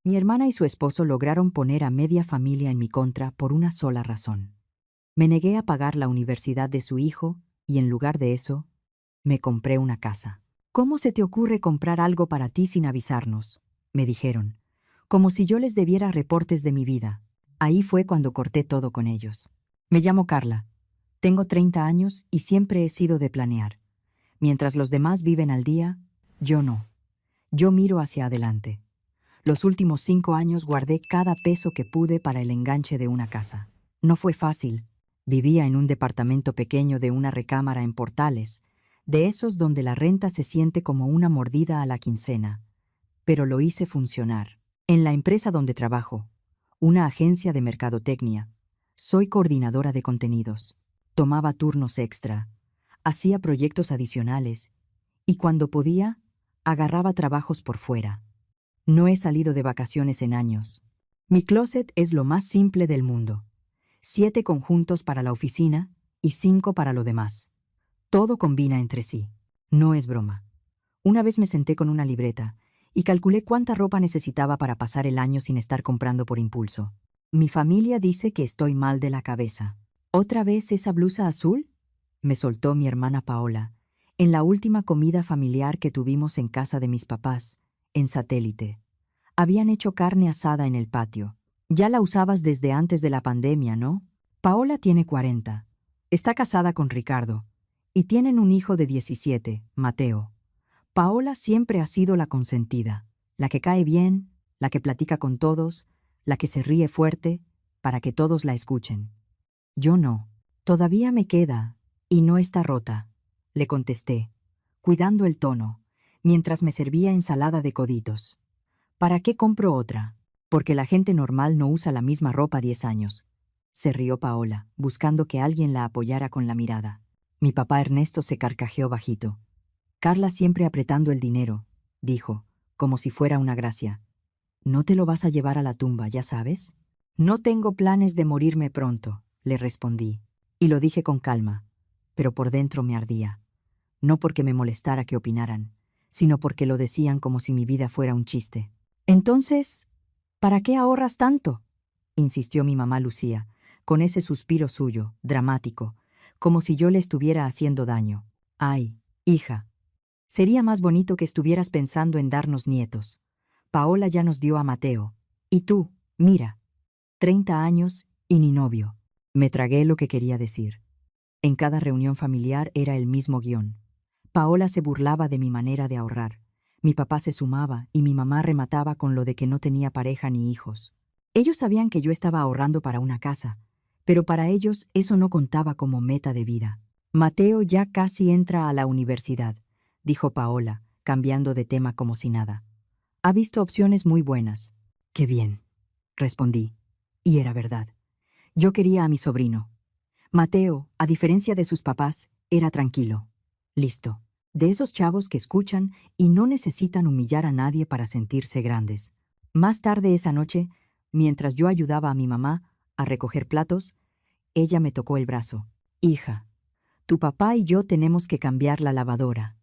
Mi hermana y su esposo lograron poner a media familia en mi contra por una sola razón. Me negué a pagar la universidad de su hijo y en lugar de eso, me compré una casa. ¿Cómo se te ocurre comprar algo para ti sin avisarnos?, me dijeron, como si yo les debiera reportes de mi vida. Ahí fue cuando corté todo con ellos. Me llamo Carla. Tengo 30 años y siempre he sido de planear. Mientras los demás viven al día, yo no. Yo miro hacia adelante. Los últimos 5 años guardé cada peso que pude para el enganche de una casa. No fue fácil. Vivía en un departamento pequeño de una recámara en Portales, de esos donde la renta se siente como una mordida a la quincena. Pero lo hice funcionar. En la empresa donde trabajo, una agencia de mercadotecnia, soy coordinadora de contenidos. Tomaba turnos extra, hacía proyectos adicionales y cuando podía, agarraba trabajos por fuera. No he salido de vacaciones en años. Mi closet es lo más simple del mundo. 7 conjuntos para la oficina y 5 para lo demás. Todo combina entre sí. No es broma. Una vez me senté con una libreta y calculé cuánta ropa necesitaba para pasar el año sin estar comprando por impulso. Mi familia dice que estoy mal de la cabeza. ¿Otra vez esa blusa azul?, me soltó mi hermana Paola, en la última comida familiar que tuvimos en casa de mis papás, en Satélite. Habían hecho carne asada en el patio. Ya la usabas desde antes de la pandemia, ¿no? Paola tiene 40. Está casada con Ricardo. Y tienen un hijo de 17, Mateo. Paola siempre ha sido la consentida, la que cae bien, la que platica con todos, la que se ríe fuerte, para que todos la escuchen. Yo no. Todavía me queda, y no está rota, le contesté, cuidando el tono, mientras me servía ensalada de coditos. ¿Para qué compro otra? Porque la gente normal no usa la misma ropa 10 años. Se rió Paola, buscando que alguien la apoyara con la mirada. Mi papá Ernesto se carcajeó bajito. Carla siempre apretando el dinero, dijo, como si fuera una gracia. ¿No te lo vas a llevar a la tumba, ya sabes? No tengo planes de morirme pronto, le respondí, y lo dije con calma, pero por dentro me ardía. No porque me molestara que opinaran, sino porque lo decían como si mi vida fuera un chiste. Entonces, ¿para qué ahorras tanto?, insistió mi mamá Lucía, con ese suspiro suyo, dramático, como si yo le estuviera haciendo daño. Ay, hija, sería más bonito que estuvieras pensando en darnos nietos. Paola ya nos dio a Mateo. Y tú, mira, 30 años y ni novio. Me tragué lo que quería decir. En cada reunión familiar era el mismo guión. Paola se burlaba de mi manera de ahorrar. Mi papá se sumaba y mi mamá remataba con lo de que no tenía pareja ni hijos. Ellos sabían que yo estaba ahorrando para una casa, pero para ellos eso no contaba como meta de vida. Mateo ya casi entra a la universidad, dijo Paola, cambiando de tema como si nada. Ha visto opciones muy buenas. Qué bien, respondí. Y era verdad. Yo quería a mi sobrino. Mateo, a diferencia de sus papás, era tranquilo. Listo. De esos chavos que escuchan y no necesitan humillar a nadie para sentirse grandes. Más tarde esa noche, mientras yo ayudaba a mi mamá a recoger platos, ella me tocó el brazo. Hija, tu papá y yo tenemos que cambiar la lavadora,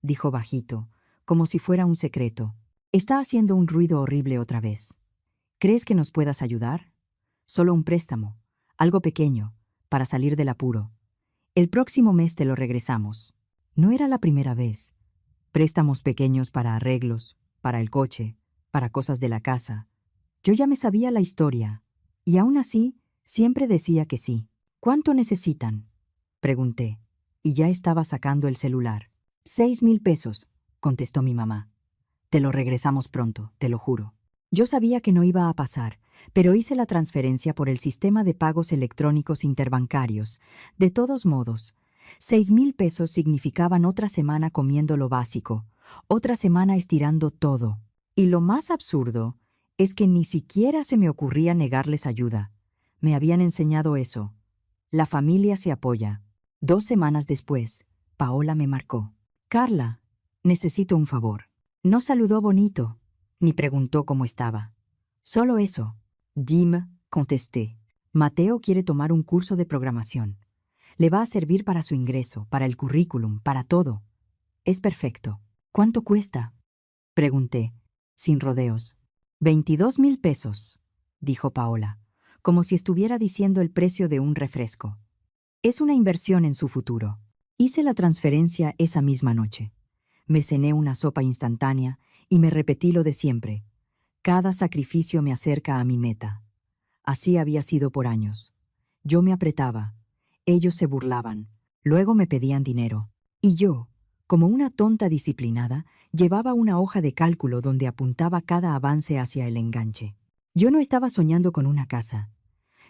dijo bajito, como si fuera un secreto. Está haciendo un ruido horrible otra vez. ¿Crees que nos puedas ayudar? Solo un préstamo, algo pequeño, para salir del apuro. El próximo mes te lo regresamos. No era la primera vez. Préstamos pequeños para arreglos, para el coche, para cosas de la casa. Yo ya me sabía la historia, y aún así, siempre decía que sí. ¿Cuánto necesitan?, pregunté, y ya estaba sacando el celular. 6,000 pesos, contestó mi mamá. Te lo regresamos pronto, te lo juro. Yo sabía que no iba a pasar, pero hice la transferencia por el sistema de pagos electrónicos interbancarios. De todos modos, 6,000 pesos significaban otra semana comiendo lo básico, otra semana estirando todo. Y lo más absurdo es que ni siquiera se me ocurría negarles ayuda. Me habían enseñado eso. La familia se apoya. 2 semanas después, Paola me marcó. Carla, necesito un favor. No saludó bonito, ni preguntó cómo estaba. Solo eso. Dime, contesté. Mateo quiere tomar un curso de programación. Le va a servir para su ingreso, para el currículum, para todo. Es perfecto. ¿Cuánto cuesta?, pregunté, sin rodeos. 22,000 pesos, dijo Paola, como si estuviera diciendo el precio de un refresco. Es una inversión en su futuro. Hice la transferencia esa misma noche. Me cené una sopa instantánea y me repetí lo de siempre. Cada sacrificio me acerca a mi meta. Así había sido por años. Yo me apretaba. Ellos se burlaban. Luego me pedían dinero. Y yo, como una tonta disciplinada, llevaba una hoja de cálculo donde apuntaba cada avance hacia el enganche. Yo no estaba soñando con una casa.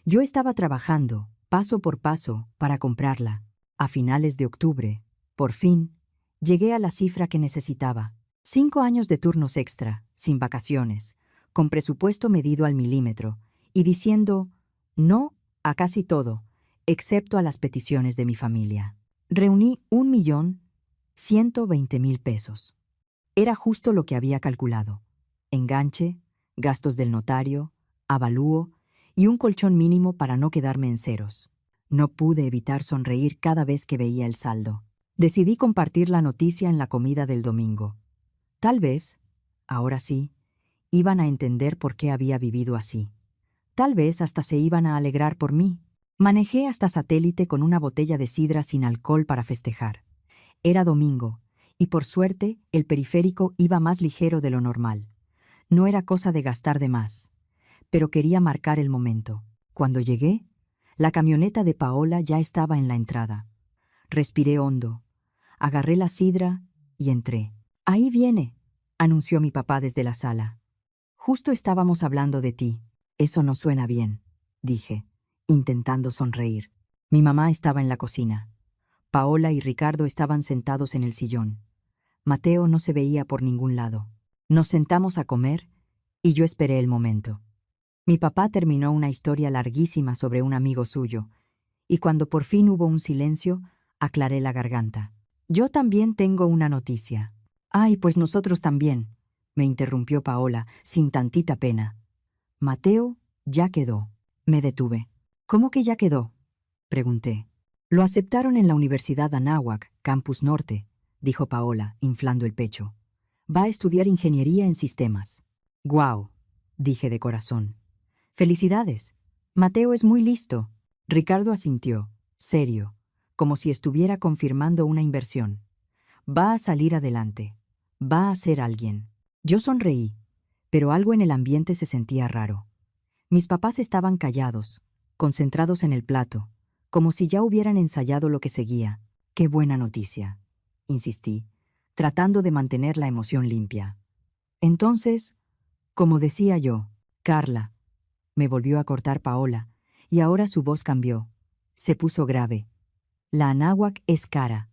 Yo estaba trabajando, paso por paso, para comprarla. A finales de octubre, por fin, llegué a la cifra que necesitaba. 5 años de turnos extra, sin vacaciones, con presupuesto medido al milímetro, y diciendo no a casi todo, excepto a las peticiones de mi familia. Reuní 1,120,000 pesos. Era justo lo que había calculado. Enganche, gastos del notario, avalúo y un colchón mínimo para no quedarme en ceros. No pude evitar sonreír cada vez que veía el saldo. Decidí compartir la noticia en la comida del domingo. Tal vez, ahora sí, iban a entender por qué había vivido así. Tal vez hasta se iban a alegrar por mí. Manejé hasta Satélite con una botella de sidra sin alcohol para festejar. Era domingo, y por suerte el periférico iba más ligero de lo normal. No era cosa de gastar de más, pero quería marcar el momento. Cuando llegué, la camioneta de Paola ya estaba en la entrada. Respiré hondo, agarré la sidra y entré. «Ahí viene», anunció mi papá desde la sala. «Justo estábamos hablando de ti». «Eso no suena bien», dije, intentando sonreír. Mi mamá estaba en la cocina. Paola y Ricardo estaban sentados en el sillón. Mateo no se veía por ningún lado. Nos sentamos a comer y yo esperé el momento. Mi papá terminó una historia larguísima sobre un amigo suyo, y cuando por fin hubo un silencio, aclaré la garganta. «Yo también tengo una noticia». «Ay, pues nosotros también», me interrumpió Paola, sin tantita pena. «Mateo ya quedó». Me detuve. «¿Cómo que ya quedó?», pregunté. «Lo aceptaron en la Universidad Anáhuac, Campus Norte», dijo Paola, inflando el pecho. «Va a estudiar ingeniería en sistemas». «Guau», dije de corazón. «Felicidades. Mateo es muy listo». Ricardo asintió, serio, como si estuviera confirmando una inversión. «Va a salir adelante. Va a ser alguien». Yo sonreí, pero algo en el ambiente se sentía raro. Mis papás estaban callados, concentrados en el plato, como si ya hubieran ensayado lo que seguía. «Qué buena noticia», insistí, tratando de mantener la emoción limpia. «Entonces, como decía yo, Carla», me volvió a cortar Paola, y ahora su voz cambió. Se puso grave. «La Anáhuac es cara,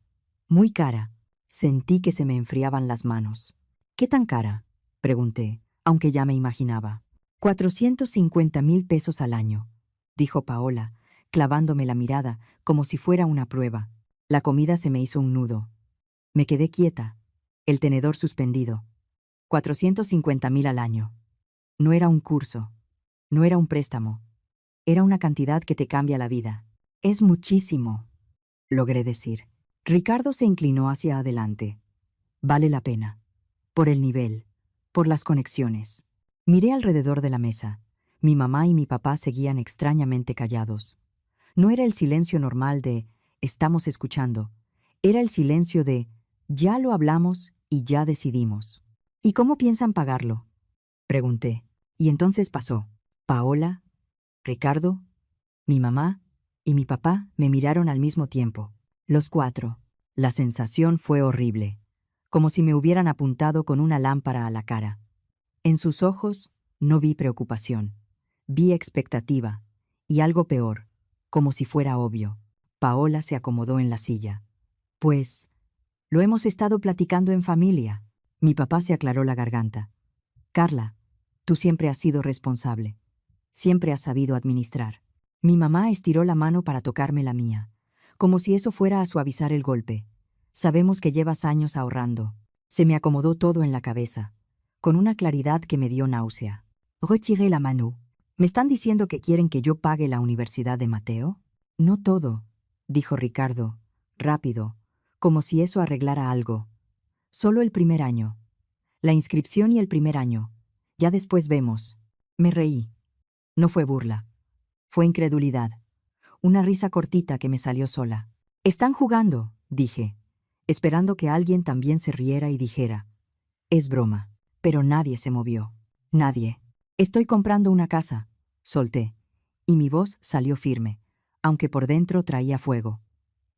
muy cara». Sentí que se me enfriaban las manos. «¿Qué tan cara?», pregunté, aunque ya me imaginaba. 450,000 pesos al año», dijo Paola, clavándome la mirada como si fuera una prueba. La comida se me hizo un nudo. Me quedé quieta, el tenedor suspendido. 450,000 al año. No era un curso, no era un préstamo. Era una cantidad que te cambia la vida. «Es muchísimo», logré decir. Ricardo se inclinó hacia adelante. «Vale la pena. Por el nivel, por las conexiones». Miré alrededor de la mesa. Mi mamá y mi papá seguían extrañamente callados. No era el silencio normal de «estamos escuchando». Era el silencio de «ya lo hablamos y ya decidimos». «¿Y cómo piensan pagarlo?», pregunté. Y entonces pasó. Paola, Ricardo, mi mamá y mi papá me miraron al mismo tiempo. Los 4. La sensación fue horrible, como si me hubieran apuntado con una lámpara a la cara. En sus ojos no vi preocupación, vi expectativa, y algo peor, como si fuera obvio. Paola se acomodó en la silla. «Pues, lo hemos estado platicando en familia». Mi papá se aclaró la garganta. «Carla, tú siempre has sido responsable. Siempre has sabido administrar». Mi mamá estiró la mano para tocarme la mía, como si eso fuera a suavizar el golpe. «Sabemos que llevas años ahorrando». Se me acomodó todo en la cabeza, con una claridad que me dio náusea. Retiré la mano. «¿Me están diciendo que quieren que yo pague la universidad de Mateo?» «No todo», dijo Ricardo, rápido, como si eso arreglara algo. «Solo el primer año. La inscripción y el primer año. Ya después vemos. Me reí. No fue burla. Fue incredulidad. Una risa cortita que me salió sola. Están jugando, dije, esperando que alguien también se riera y dijera. Es broma. Pero nadie se movió. Nadie. Estoy comprando una casa, solté, y mi voz salió firme, aunque por dentro traía fuego.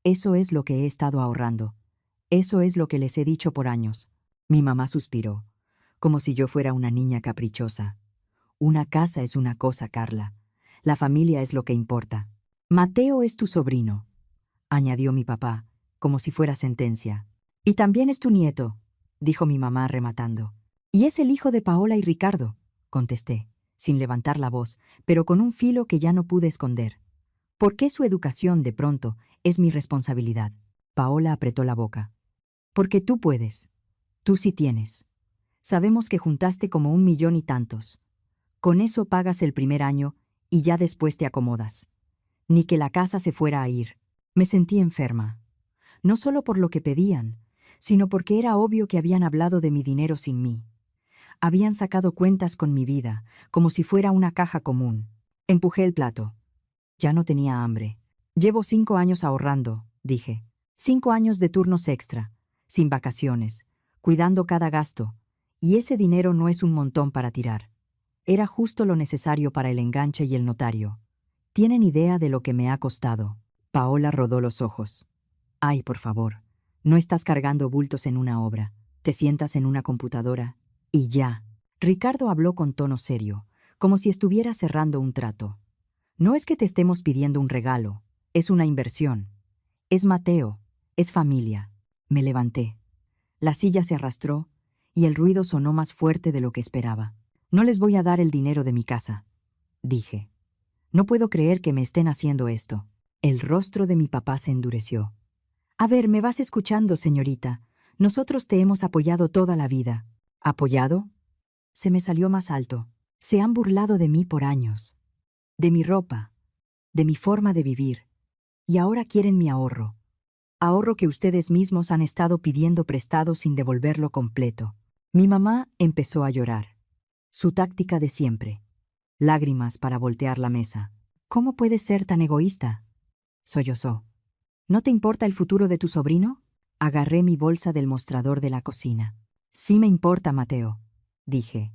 Eso es lo que he estado ahorrando. Eso es lo que les he dicho por años. Mi mamá suspiró, como si yo fuera una niña caprichosa. Una casa es una cosa, Carla. La familia es lo que importa. Mateo es tu sobrino, añadió mi papá, como si fuera sentencia. Y también es tu nieto, dijo mi mamá rematando. Y es el hijo de Paola y Ricardo, contesté, sin levantar la voz, pero con un filo que ya no pude esconder. ¿Por qué su educación, de pronto, es mi responsabilidad? Paola apretó la boca. Porque tú puedes. Tú sí tienes. Sabemos que juntaste como 1,000,000 y tantos. Con eso pagas el primer año y ya después te acomodas. Ni que la casa se fuera a ir. Me sentí enferma. No solo por lo que pedían, sino porque era obvio que habían hablado de mi dinero sin mí. Habían sacado cuentas con mi vida, como si fuera una caja común. Empujé el plato. Ya no tenía hambre. Llevo 5 años ahorrando, dije. 5 años de turnos extra, sin vacaciones, cuidando cada gasto. Y ese dinero no es un montón para tirar. Era justo lo necesario para el enganche y el notario. ¿Tienen idea de lo que me ha costado? Paola rodó los ojos. Ay, por favor, no estás cargando bultos en una obra. Te sientas en una computadora y ya. Ricardo habló con tono serio, como si estuviera cerrando un trato. No es que te estemos pidiendo un regalo, es una inversión. Es Mateo, es familia. Me levanté. La silla se arrastró y el ruido sonó más fuerte de lo que esperaba. No les voy a dar el dinero de mi casa, dije. No puedo creer que me estén haciendo esto. El rostro de mi papá se endureció. A ver, me vas escuchando, señorita. Nosotros te hemos apoyado toda la vida. ¿Apoyado? Se me salió más alto. Se han burlado de mí por años. De mi ropa, de mi forma de vivir. Y ahora quieren mi ahorro. Ahorro que ustedes mismos han estado pidiendo prestado sin devolverlo completo. Mi mamá empezó a llorar. Su táctica de siempre. Lágrimas para voltear la mesa. ¿Cómo puedes ser tan egoísta? Sollozó. ¿No te importa el futuro de tu sobrino? Agarré mi bolsa del mostrador de la cocina. Sí me importa, Mateo, dije.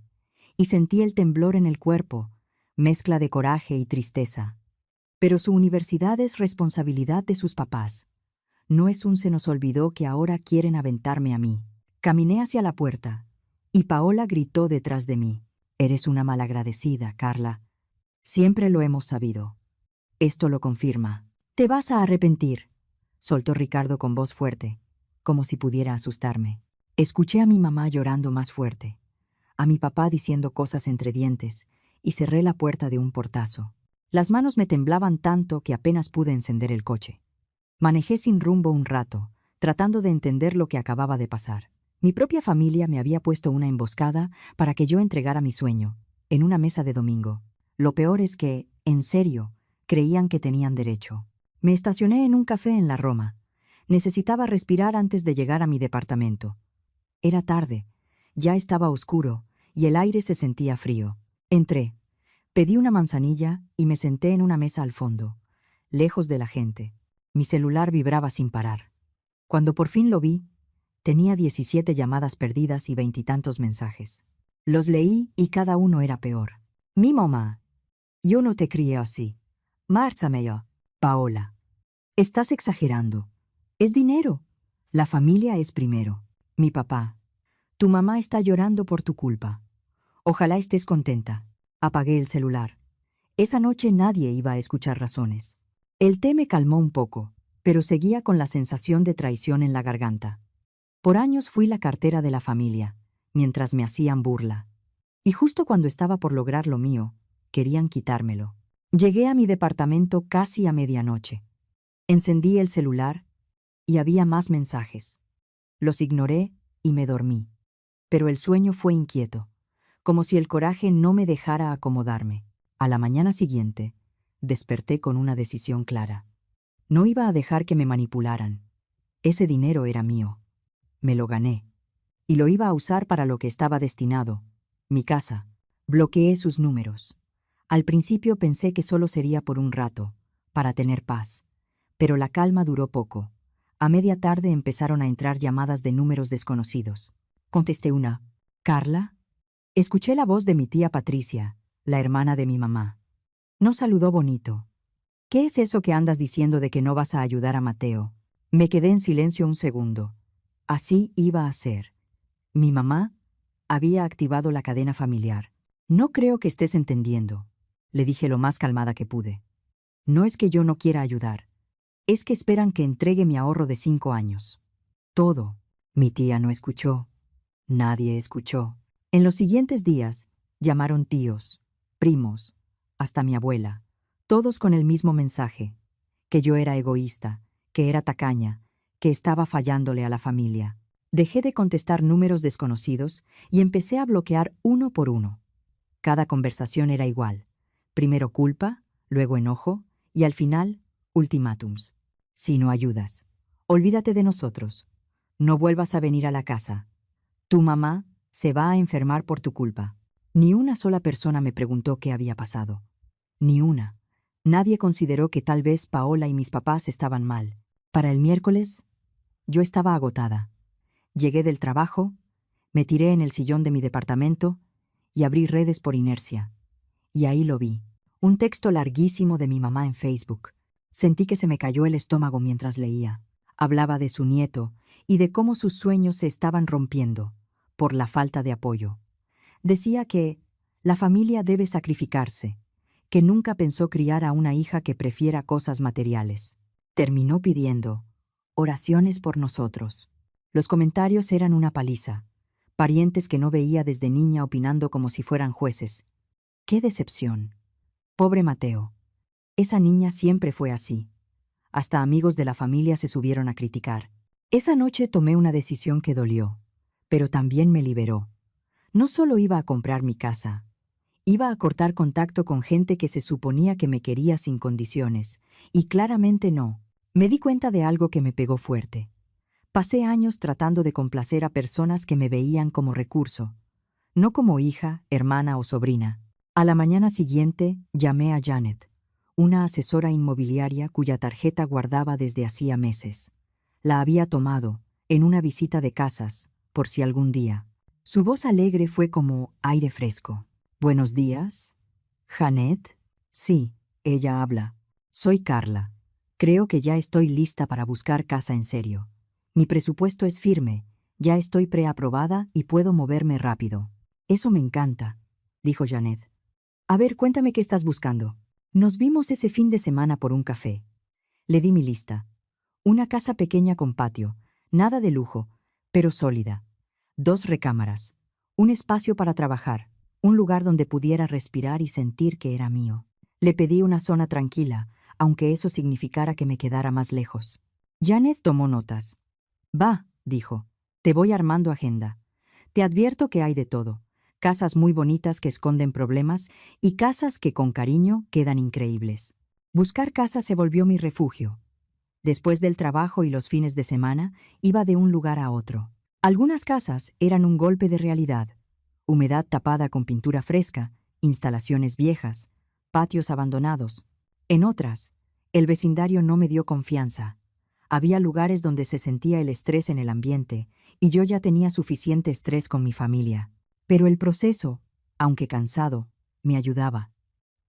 Y sentí el temblor en el cuerpo, mezcla de coraje y tristeza. Pero su universidad es responsabilidad de sus papás. No es un se nos olvidó que ahora quieren aventarme a mí. Caminé hacia la puerta, y Paola gritó detrás de mí. Eres una malagradecida, Carla. Siempre lo hemos sabido. Esto lo confirma. Te vas a arrepentir, soltó Ricardo con voz fuerte, como si pudiera asustarme. Escuché a mi mamá llorando más fuerte, a mi papá diciendo cosas entre dientes, y cerré la puerta de un portazo. Las manos me temblaban tanto que apenas pude encender el coche. Manejé sin rumbo un rato, tratando de entender lo que acababa de pasar. Mi propia familia me había puesto una emboscada para que yo entregara mi sueño, en una mesa de domingo. Lo peor es que, en serio, creían que tenían derecho. Me estacioné en un café en la Roma. Necesitaba respirar antes de llegar a mi departamento. Era tarde, ya estaba oscuro, y el aire se sentía frío. Entré, pedí una manzanilla y me senté en una mesa al fondo, lejos de la gente. Mi celular vibraba sin parar. Cuando por fin lo vi, tenía 17 llamadas perdidas y 20 y tantos mensajes. Los leí y cada uno era peor. Mi mamá. Yo no te crié así. Márchamelo. Paola. Estás exagerando. Es dinero. La familia es primero. Mi papá. Tu mamá está llorando por tu culpa. Ojalá estés contenta. Apagué el celular. Esa noche nadie iba a escuchar razones. El té me calmó un poco, pero seguía con la sensación de traición en la garganta. Por años fui la cartera de la familia, mientras me hacían burla. Y justo cuando estaba por lograr lo mío, querían quitármelo. Llegué a mi departamento casi a medianoche. Encendí el celular y había más mensajes. Los ignoré y me dormí. Pero el sueño fue inquieto, como si el coraje no me dejara acomodarme. A la mañana siguiente, desperté con una decisión clara. No iba a dejar que me manipularan. Ese dinero era mío. Me lo gané. Y lo iba a usar para lo que estaba destinado, mi casa, Bloqueé sus números. Al principio pensé que solo sería por un rato, para tener paz. Pero la calma duró poco. A media tarde empezaron a entrar llamadas de números desconocidos. Contesté una. ¿Carla? Escuché la voz de mi tía Patricia, la hermana de mi mamá. No saludó bonito. ¿Qué es eso que andas diciendo de que no vas a ayudar a Mateo? Me quedé en silencio un segundo. Así iba a ser. Mi mamá había activado la cadena familiar. No creo que estés entendiendo, le dije lo más calmada que pude. No es que yo no quiera ayudar. Es que esperan que entregue mi ahorro de 5 años. Todo. Mi tía no escuchó. Nadie escuchó. En los siguientes días, llamaron tíos, primos, hasta mi abuela, todos con el mismo mensaje, que yo era egoísta, que era tacaña, que estaba fallándole a la familia. Dejé de contestar números desconocidos y empecé a bloquear uno por uno. Cada conversación era igual. Primero culpa, luego enojo y al final, ultimátums. Si no ayudas, olvídate de nosotros. No vuelvas a venir a la casa. Tu mamá se va a enfermar por tu culpa. Ni una sola persona me preguntó qué había pasado. Ni una. Nadie consideró que tal vez Paola y mis papás estaban mal. Para el miércoles, yo estaba agotada. Llegué del trabajo, me tiré en el sillón de mi departamento y abrí redes por inercia. Y ahí lo vi. Un texto larguísimo de mi mamá en Facebook. Sentí que se me cayó el estómago mientras leía. Hablaba de su nieto y de cómo sus sueños se estaban rompiendo por la falta de apoyo. Decía que la familia debe sacrificarse, que nunca pensó criar a una hija que prefiera cosas materiales. Terminó pidiendo oraciones por nosotros. Los comentarios eran una paliza. Parientes que no veía desde niña opinando como si fueran jueces. ¡Qué decepción! Pobre Mateo. Esa niña siempre fue así. Hasta amigos de la familia se subieron a criticar. Esa noche tomé una decisión que dolió, pero también me liberó. No solo iba a comprar mi casa, iba a cortar contacto con gente que se suponía que me quería sin condiciones, y claramente no. Me di cuenta de algo que me pegó fuerte. Pasé años tratando de complacer a personas que me veían como recurso, no como hija, hermana o sobrina. A la mañana siguiente llamé a Janet, una asesora inmobiliaria cuya tarjeta guardaba desde hacía meses. La había tomado, en una visita de casas, por si algún día. Su voz alegre fue como aire fresco. «Buenos días, Janet». «Sí», ella habla. «Soy Carla. Creo que ya estoy lista para buscar casa en serio. Mi presupuesto es firme, ya estoy preaprobada y puedo moverme rápido». «Eso me encanta», dijo Janet. «A ver, cuéntame qué estás buscando». Nos vimos ese fin de semana por un café. Le di mi lista. Una casa pequeña con patio, nada de lujo, pero sólida. 2 recámaras, un espacio para trabajar, un lugar donde pudiera respirar y sentir que era mío. Le pedí una zona tranquila, aunque eso significara que me quedara más lejos. Janet tomó notas. «Va», dijo, «te voy armando agenda. Te advierto que hay de todo. Casas muy bonitas que esconden problemas y casas que con cariño quedan increíbles». Buscar casa se volvió mi refugio. Después del trabajo y los fines de semana, iba de un lugar a otro. Algunas casas eran un golpe de realidad. Humedad tapada con pintura fresca, instalaciones viejas, patios abandonados. En otras, el vecindario no me dio confianza. Había lugares donde se sentía el estrés en el ambiente, y yo ya tenía suficiente estrés con mi familia. Pero el proceso, aunque cansado, me ayudaba.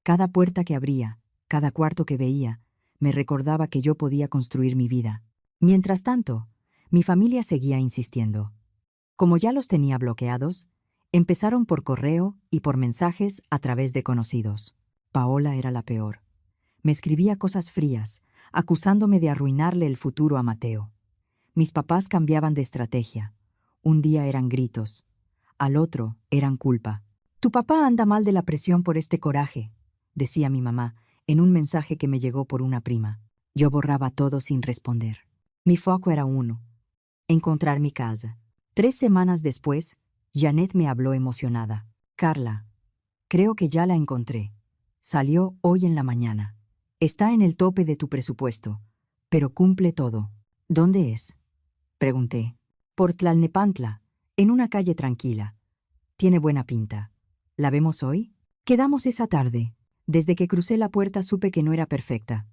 Cada puerta que abría, cada cuarto que veía, me recordaba que yo podía construir mi vida. Mientras tanto, mi familia seguía insistiendo. Como ya los tenía bloqueados, empezaron por correo y por mensajes a través de conocidos. Paola era la peor. Me escribía cosas frías, acusándome de arruinarle el futuro a Mateo. Mis papás cambiaban de estrategia. Un día eran gritos, al otro eran culpa. «Tu papá anda mal de la presión por este coraje», decía mi mamá, en un mensaje que me llegó por una prima. Yo borraba todo sin responder. Mi foco era uno: encontrar mi casa. 3 semanas después, Janet me habló emocionada. «Carla, creo que ya la encontré. Salió hoy en la mañana. Está en el tope de tu presupuesto, pero cumple todo». «¿Dónde es?», pregunté. «Por Tlalnepantla, en una calle tranquila. Tiene buena pinta». ¿La vemos hoy? Quedamos esa tarde. Desde que crucé la puerta supe que no era perfecta.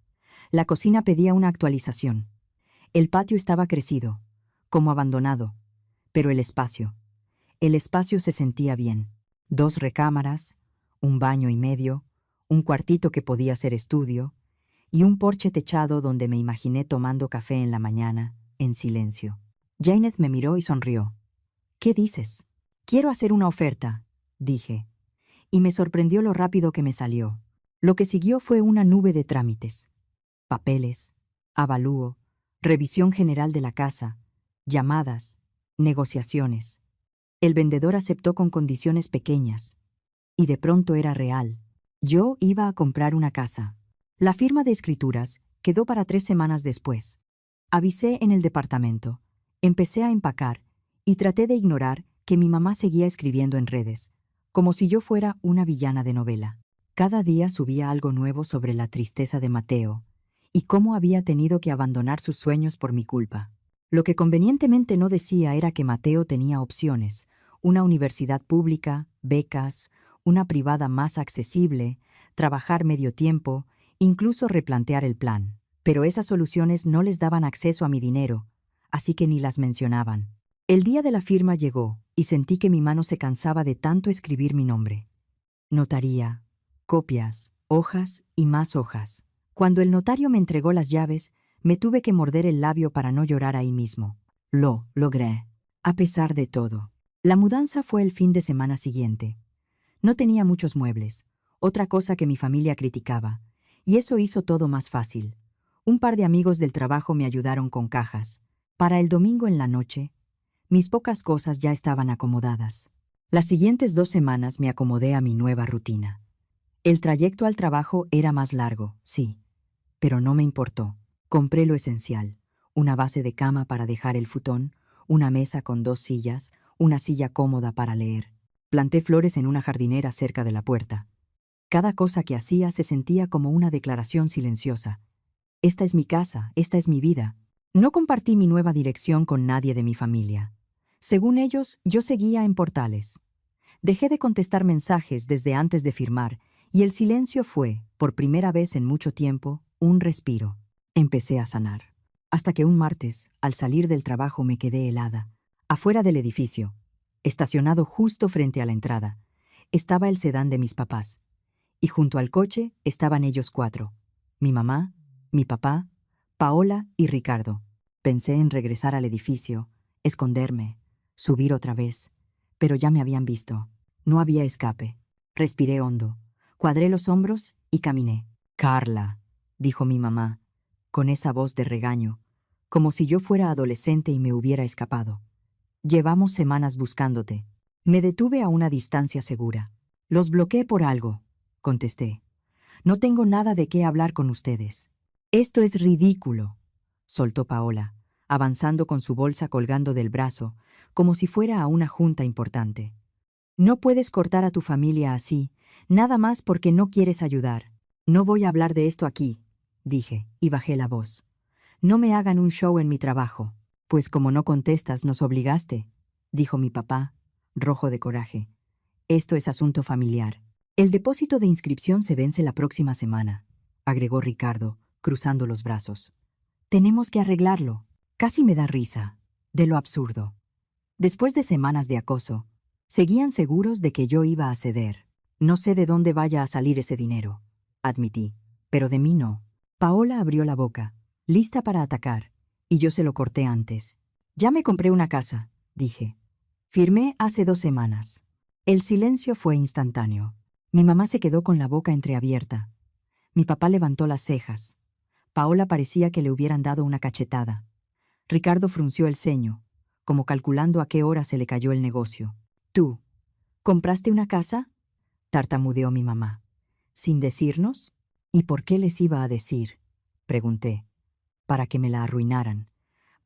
La cocina pedía una actualización. El patio estaba crecido, como abandonado, pero el espacio se sentía bien. 2 recámaras, un baño y medio, un cuartito que podía ser estudio, y un porche techado donde me imaginé tomando café en la mañana, en silencio. Janet me miró y sonrió. ¿Qué dices? Quiero hacer una oferta, dije, y me sorprendió lo rápido que me salió. Lo que siguió fue una nube de trámites. Papeles, avalúo, revisión general de la casa, llamadas, negociaciones. El vendedor aceptó con condiciones pequeñas. Y de pronto era real. Yo iba a comprar una casa. La firma de escrituras quedó para 3 semanas después. Avisé en el departamento. Empecé a empacar y traté de ignorar que mi mamá seguía escribiendo en redes, como si yo fuera una villana de novela. Cada día subía algo nuevo sobre la tristeza de Mateo y cómo había tenido que abandonar sus sueños por mi culpa. Lo que convenientemente no decía era que Mateo tenía opciones: una universidad pública, becas, una privada más accesible, trabajar medio tiempo, incluso replantear el plan. Pero esas soluciones no les daban acceso a mi dinero, así que ni las mencionaban. El día de la firma llegó y sentí que mi mano se cansaba de tanto escribir mi nombre. Notaría, copias, hojas y más hojas. Cuando el notario me entregó las llaves, me tuve que morder el labio para no llorar ahí mismo. Lo logré, a pesar de todo. La mudanza fue el fin de semana siguiente. No tenía muchos muebles, otra cosa que mi familia criticaba, y eso hizo todo más fácil. Un par de amigos del trabajo me ayudaron con cajas. Para el domingo en la noche, mis pocas cosas ya estaban acomodadas. Las siguientes 2 semanas me acomodé a mi nueva rutina. El trayecto al trabajo era más largo, sí, pero no me importó. Compré lo esencial: una base de cama para dejar el futón, una mesa con 2 sillas, una silla cómoda para leer. Planté flores en una jardinera cerca de la puerta. Cada cosa que hacía se sentía como una declaración silenciosa. Esta es mi casa, esta es mi vida. No compartí mi nueva dirección con nadie de mi familia. Según ellos, yo seguía en Portales. Dejé de contestar mensajes desde antes de firmar, y el silencio fue, por primera vez en mucho tiempo, un respiro. Empecé a sanar. Hasta que un martes, al salir del trabajo, me quedé helada. Afuera del edificio, estacionado justo frente a la entrada, estaba el sedán de mis papás. Y junto al coche estaban ellos 4: mi mamá, mi papá, Paola y Ricardo. Pensé en regresar al edificio, esconderme, subir otra vez, pero ya me habían visto. No había escape. Respiré hondo, cuadré los hombros y caminé. «Carla», dijo mi mamá, con esa voz de regaño, como si yo fuera adolescente y me hubiera escapado. «Llevamos semanas buscándote». Me detuve a una distancia segura. «Los bloqueé por algo», contesté. «No tengo nada de qué hablar con ustedes». «Esto es ridículo», soltó Paola, avanzando con su bolsa colgando del brazo, como si fuera a una junta importante. «No puedes cortar a tu familia así, nada más porque no quieres ayudar». «No voy a hablar de esto aquí», dije, y bajé la voz. «No me hagan un show en mi trabajo». «Pues como no contestas, nos obligaste», dijo mi papá, rojo de coraje. «Esto es asunto familiar». «El depósito de inscripción se vence la próxima semana», agregó Ricardo, cruzando los brazos. «Tenemos que arreglarlo». Casi me da risa, de lo absurdo. Después de semanas de acoso, seguían seguros de que yo iba a ceder. «No sé de dónde vaya a salir ese dinero», admití, «pero de mí no». Paola abrió la boca, lista para atacar, y yo se lo corté antes. «Ya me compré una casa», dije. «Firmé hace 2 semanas». El silencio fue instantáneo. Mi mamá se quedó con la boca entreabierta. Mi papá levantó las cejas. Paola parecía que le hubieran dado una cachetada. Ricardo frunció el ceño, como calculando a qué hora se le cayó el negocio. «¿Tú compraste una casa?», tartamudeó mi mamá. «¿Sin decirnos?». «¿Y por qué les iba a decir?», pregunté. «Para que me la arruinaran,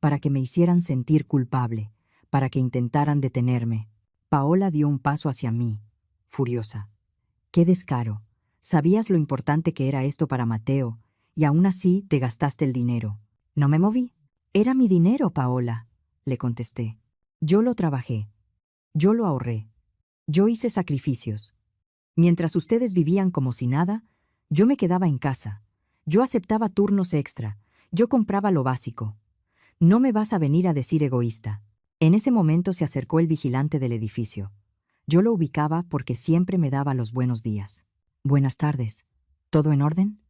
para que me hicieran sentir culpable, para que intentaran detenerme». Paola dio un paso hacia mí, furiosa. «¡Qué descaro! Sabías lo importante que era esto para Mateo, y aún así te gastaste el dinero». «No me moví. Era mi dinero, Paola», le contesté. «Yo lo trabajé. Yo lo ahorré. Yo hice sacrificios. Mientras ustedes vivían como si nada, yo me quedaba en casa. Yo aceptaba turnos extra. Yo compraba lo básico. No me vas a venir a decir egoísta. En ese momento se acercó el vigilante del edificio. Yo lo ubicaba porque siempre me daba los buenos días. Buenas tardes. ¿Todo en orden?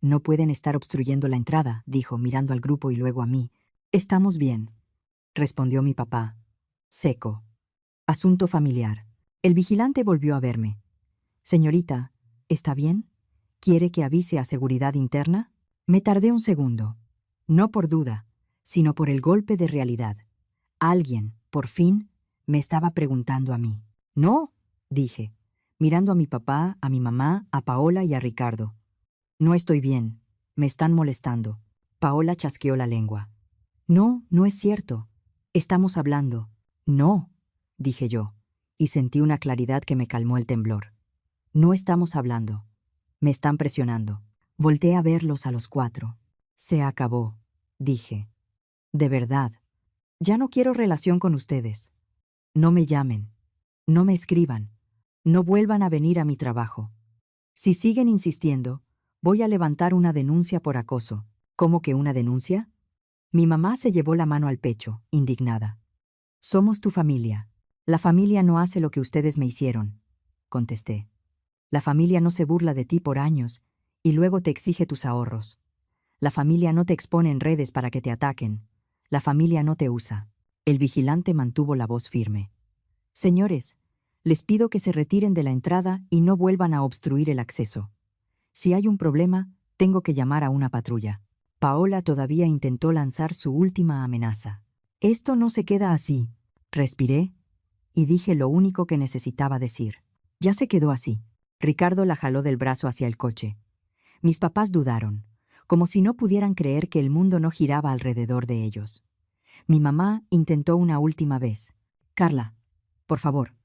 No pueden estar obstruyendo la entrada, dijo, mirando al grupo y luego a mí. Estamos bien, respondió mi papá. Seco. Asunto familiar. El vigilante volvió a verme. Señorita, ¿está bien? ¿Quiere que avise a seguridad interna? Me tardé un segundo. No por duda, sino por el golpe de realidad. Alguien, por fin, me estaba preguntando a mí. No, dije, mirando a mi papá, a mi mamá, a Paola y a Ricardo. No estoy bien. Me están molestando. Paola chasqueó la lengua. No, no es cierto. Estamos hablando. No, dije yo, y sentí una claridad que me calmó el temblor. No estamos hablando. Me están presionando. Volté a verlos a los 4. Se acabó, dije. De verdad. Ya no quiero relación con ustedes. No me llamen. No me escriban. No vuelvan a venir a mi trabajo. Si siguen insistiendo, voy a levantar una denuncia por acoso. ¿Cómo que una denuncia? Mi mamá se llevó la mano al pecho, indignada. Somos tu familia. La familia no hace lo que ustedes me hicieron, contesté. La familia no se burla de ti por años y luego te exige tus ahorros. La familia no te expone en redes para que te ataquen. La familia no te usa. El vigilante mantuvo la voz firme. Señores, les pido que se retiren de la entrada y no vuelvan a obstruir el acceso. Si hay un problema, tengo que llamar a una patrulla. Paola todavía intentó lanzar su última amenaza. Esto no se queda así. Respiré y dije lo único que necesitaba decir. Ya se quedó así. Ricardo la jaló del brazo hacia el coche. Mis papás dudaron, como si no pudieran creer que el mundo no giraba alrededor de ellos. Mi mamá intentó una última vez. Carla, por favor,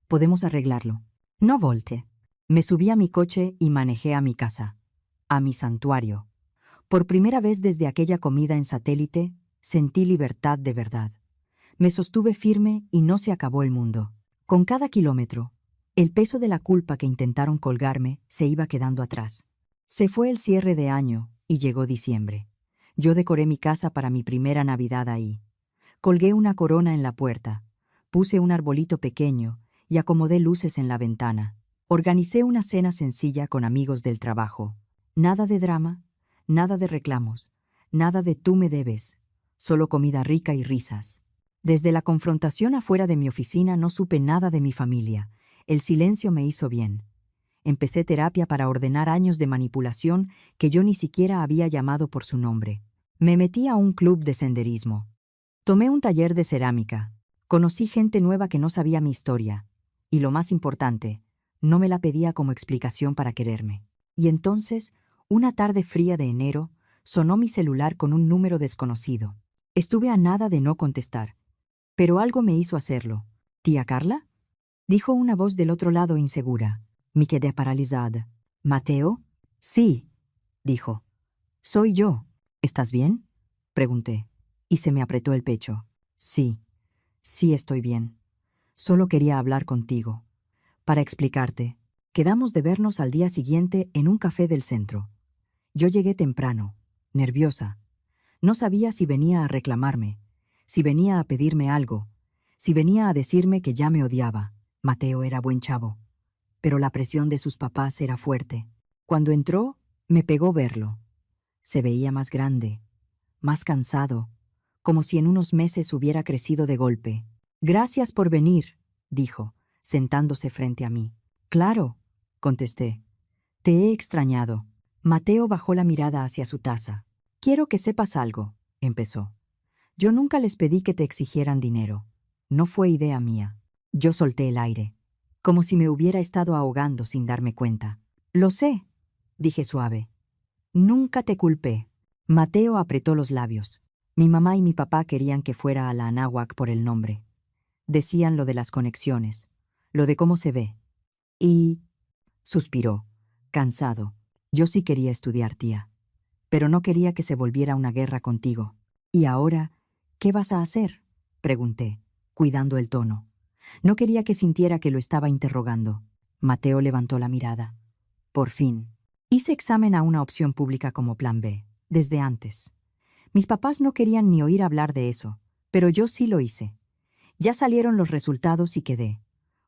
podemos arreglarlo. No volte. Me subí a mi coche y manejé a mi casa, a mi santuario. Por primera vez desde aquella comida en satélite, sentí libertad de verdad. Me sostuve firme y no se acabó el mundo. Con cada kilómetro, el peso de la culpa que intentaron colgarme se iba quedando atrás. Se fue el cierre de año y llegó diciembre. Yo decoré mi casa para mi primera Navidad ahí. Colgué una corona en la puerta, puse un arbolito pequeño y acomodé luces en la ventana. Organicé una cena sencilla con amigos del trabajo. Nada de drama, nada de reclamos, nada de tú me debes, solo comida rica y risas. Desde la confrontación afuera de mi oficina no supe nada de mi familia. El silencio me hizo bien. Empecé terapia para ordenar años de manipulación que yo ni siquiera había llamado por su nombre. Me metí a un club de senderismo. Tomé un taller de cerámica. Conocí gente nueva que no sabía mi historia. Y lo más importante, no me la pedía como explicación para quererme. Y entonces, una tarde fría de enero, sonó mi celular con un número desconocido. Estuve a nada de no contestar. Pero algo me hizo hacerlo. ¿Tía Carla? Dijo una voz del otro lado insegura. Me quedé paralizada. ¿Mateo? Sí, dijo. Soy yo. ¿Estás bien? Pregunté. Y se me apretó el pecho. Sí, sí estoy bien. Solo quería hablar contigo. Para explicarte, quedamos de vernos al día siguiente en un café del centro. Yo llegué temprano, nerviosa. No sabía si venía a reclamarme, si venía a pedirme algo, si venía a decirme que ya me odiaba. Mateo era buen chavo, pero la presión de sus papás era fuerte. Cuando entró, me pegó verlo. Se veía más grande, más cansado, como si en unos meses hubiera crecido de golpe. Gracias por venir, dijo, sentándose frente a mí. Claro, contesté. Te he extrañado. Mateo bajó la mirada hacia su taza. Quiero que sepas algo, empezó. Yo nunca les pedí que te exigieran dinero. No fue idea mía. Yo solté el aire, como si me hubiera estado ahogando sin darme cuenta. Lo sé, dije suave. Nunca te culpé. Mateo apretó los labios. Mi mamá y mi papá querían que fuera a la Anáhuac por el nombre. Decían lo de las conexiones, lo de cómo se ve. Y... suspiró, cansado. Yo sí quería estudiar, tía. Pero no quería que se volviera una guerra contigo. ¿Y ahora qué vas a hacer?, pregunté, cuidando el tono. No quería que sintiera que lo estaba interrogando. Mateo levantó la mirada. Por fin. Hice examen a una opción pública como plan B, desde antes. Mis papás no querían ni oír hablar de eso, pero yo sí lo hice. Ya salieron los resultados y quedé.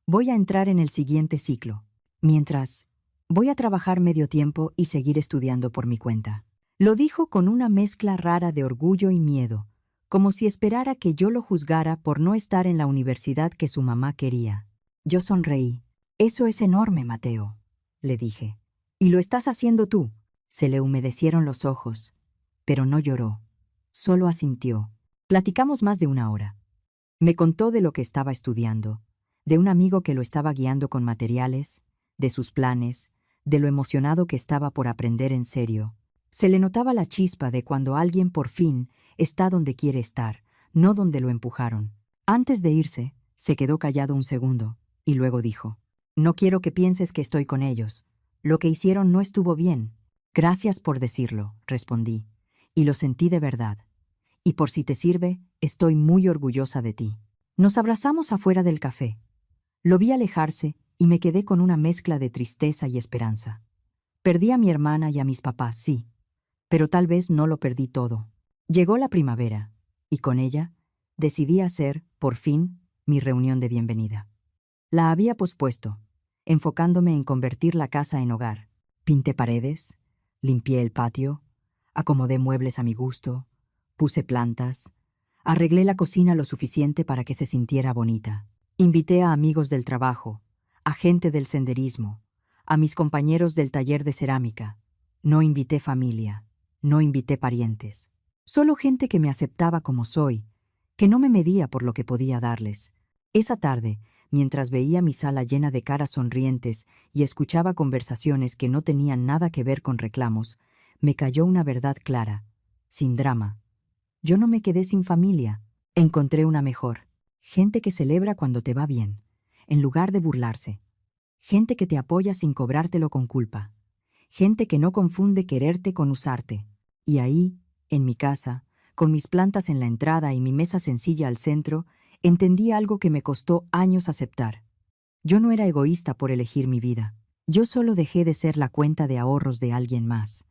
Voy a entrar en el siguiente ciclo. Mientras, voy a trabajar medio tiempo y seguir estudiando por mi cuenta. Lo dijo con una mezcla rara de orgullo y miedo, como si esperara que yo lo juzgara por no estar en la universidad que su mamá quería. Yo sonreí. Eso es enorme, Mateo, le dije. Y lo estás haciendo tú. Se le humedecieron los ojos, pero no lloró. Solo asintió. Platicamos más de una hora. Me contó de lo que estaba estudiando, de un amigo que lo estaba guiando con materiales, de sus planes, de lo emocionado que estaba por aprender en serio. Se le notaba la chispa de cuando alguien por fin está donde quiere estar, no donde lo empujaron. Antes de irse, se quedó callado un segundo, y luego dijo: «No quiero que pienses que estoy con ellos. Lo que hicieron no estuvo bien». «Gracias por decirlo», respondí, y lo sentí de verdad. «Y por si te sirve, estoy muy orgullosa de ti». Nos abrazamos afuera del café. Lo vi alejarse y me quedé con una mezcla de tristeza y esperanza. Perdí a mi hermana y a mis papás, sí, pero tal vez no lo perdí todo. Llegó la primavera, y con ella decidí hacer, por fin, mi reunión de bienvenida. La había pospuesto, enfocándome en convertir la casa en hogar. Pinté paredes, limpié el patio, acomodé muebles a mi gusto, puse plantas, arreglé la cocina lo suficiente para que se sintiera bonita. Invité a amigos del trabajo, a gente del senderismo, a mis compañeros del taller de cerámica. No invité familia, no invité parientes. Solo gente que me aceptaba como soy, que no me medía por lo que podía darles. Esa tarde, mientras veía mi sala llena de caras sonrientes y escuchaba conversaciones que no tenían nada que ver con reclamos, me cayó una verdad clara, sin drama. Yo no me quedé sin familia. Encontré una mejor. Gente que celebra cuando te va bien, en lugar de burlarse. Gente que te apoya sin cobrártelo con culpa. Gente que no confunde quererte con usarte. Y ahí, en mi casa, con mis plantas en la entrada y mi mesa sencilla al centro, entendí algo que me costó años aceptar. Yo no era egoísta por elegir mi vida. Yo solo dejé de ser la cuenta de ahorros de alguien más.